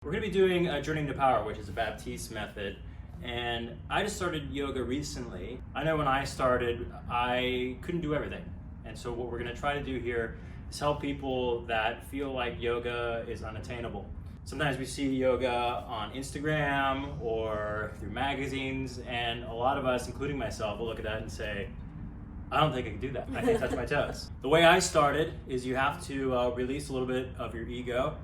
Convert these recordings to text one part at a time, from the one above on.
We're going to be doing a Journey to Power, which is a Baptiste method. And I just started yoga recently. I know when I started, I couldn't do everything. And so what we're going to try to do here is help people that feel like yoga is unattainable. Sometimes we see yoga on Instagram or through magazines, and a lot of us, including myself, will look at that and say, I don't think I can do that. I can't touch my toes. The way I started is you have to release a little bit of your ego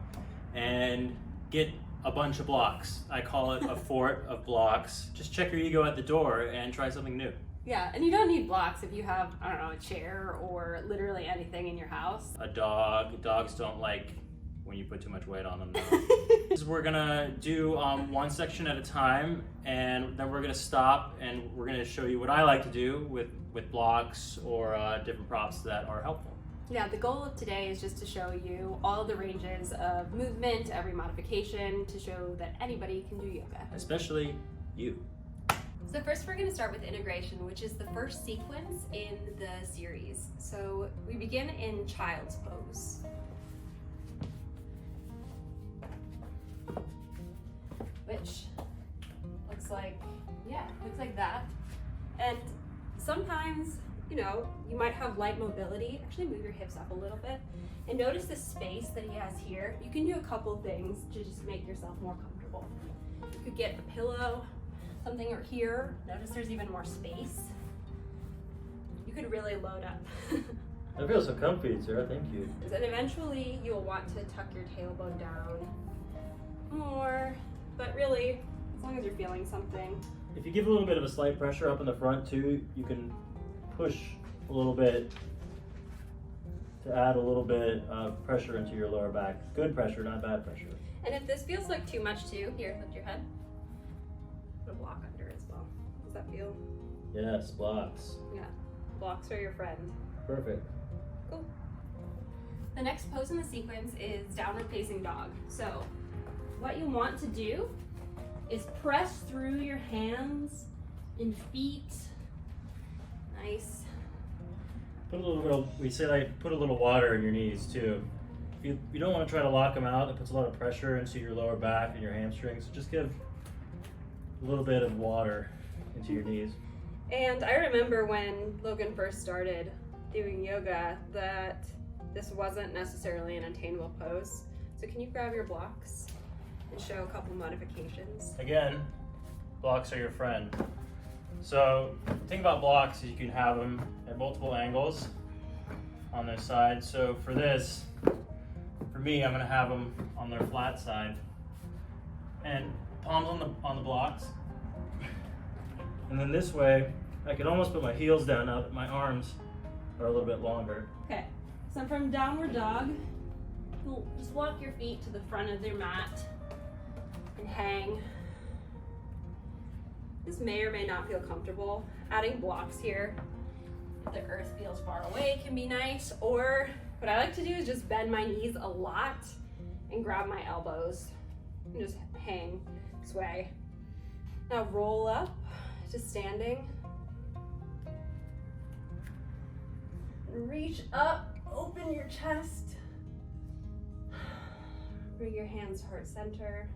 and get a bunch of blocks. I call it a fort of blocks. Just check your ego at the door and try something new. Yeah, and you don't need blocks if you have, I don't know, a chair or literally anything in your house. A dog. Dogs don't like when you put too much weight on them. We're gonna do one section at a time, and then we're gonna stop and we're gonna show you what I like to do with blocks or different props that are helpful. Yeah, the goal of today is just to show you all of the ranges of movement, every modification, to show that anybody can do yoga. Especially you. So first we're going to start with integration, which is the first sequence in the series. So we begin in child's pose. Which looks like that. And sometimes, you know, you might have light mobility. Actually move your hips up a little bit. And notice the space that he has here. You can do a couple things to just make yourself more comfortable. You could get a pillow, something over here. Notice there's even more space. You could really load up. I feel so comfy, Sarah, thank you. And eventually you'll want to tuck your tailbone down more, but really, as long as you're feeling something. If you give a little bit of a slight pressure up in the front too, you can push a little bit to add a little bit of pressure into your lower back. Good pressure, not bad pressure. And if this feels like too much too, here, lift your head. Put a block under as well. Does that feel? Yes, blocks. Yeah, blocks are your friend. Perfect. Cool. The next pose in the sequence is downward facing dog. So what you want to do is press through your hands and feet. Nice. Put a little, we say like put a little water in your knees too. You don't want to try to lock them out. It puts a lot of pressure into your lower back and your hamstrings. So just give a little bit of water into your knees. And I remember when Logan first started doing yoga that this wasn't necessarily an attainable pose. So can you grab your blocks and show a couple modifications? Again, blocks are your friend. So the thing about blocks is you can have them at multiple angles on their side. So for this, for me, I'm gonna have them on their flat side and palms on the blocks. And then this way, I can almost put my heels down now that my arms are a little bit longer. Okay, so from downward dog, just walk your feet to the front of your mat and hang. This may or may not feel comfortable. Adding blocks here, if the earth feels far away, can be nice. Or what I like to do is just bend my knees a lot and grab my elbows and just hang, sway. Now roll up to standing. Reach up, open your chest. Bring your hands to heart center.